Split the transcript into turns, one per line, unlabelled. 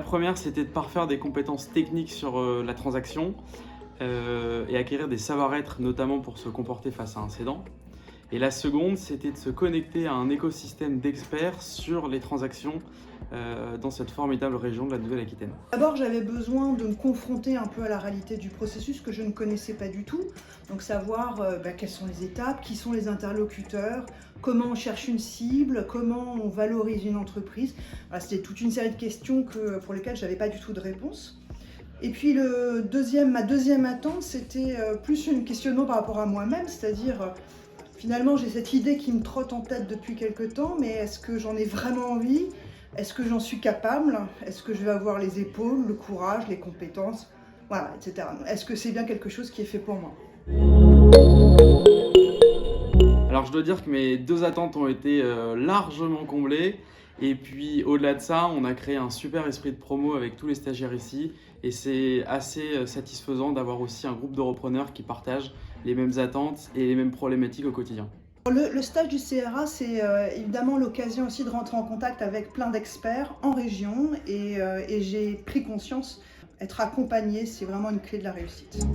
première, c'était de parfaire des compétences techniques sur la transaction et acquérir des savoir-être, notamment pour se comporter face à un cédant. Et la seconde, c'était de se connecter à un écosystème d'experts sur les transactions dans cette formidable région de la Nouvelle-Aquitaine.
D'abord, j'avais besoin de me confronter un peu à la réalité du processus que je ne connaissais pas du tout. Donc savoir quelles sont les étapes, qui sont les interlocuteurs, comment on cherche une cible, comment on valorise une entreprise. Voilà, c'était toute une série de questions pour lesquelles je n'avais pas du tout de réponse. Et puis ma deuxième attente, c'était plus un questionnement par rapport à moi-même, c'est-à-dire finalement j'ai cette idée qui me trotte en tête depuis quelque temps, mais est-ce que j'en ai vraiment envie ? Est-ce que j'en suis capable ? Est-ce que je vais avoir les épaules, le courage, les compétences, voilà, etc. Est-ce que c'est bien quelque chose qui est fait pour moi ?
Alors je dois dire que mes deux attentes ont été largement comblées. Et puis au-delà de ça, on a créé un super esprit de promo avec tous les stagiaires ici. Et c'est assez satisfaisant d'avoir aussi un groupe de repreneurs qui partagent les mêmes attentes et les mêmes problématiques au quotidien.
Le stage du CRA, c'est évidemment l'occasion aussi de rentrer en contact avec plein d'experts en région et j'ai pris conscience, être accompagné, c'est vraiment une clé de la réussite.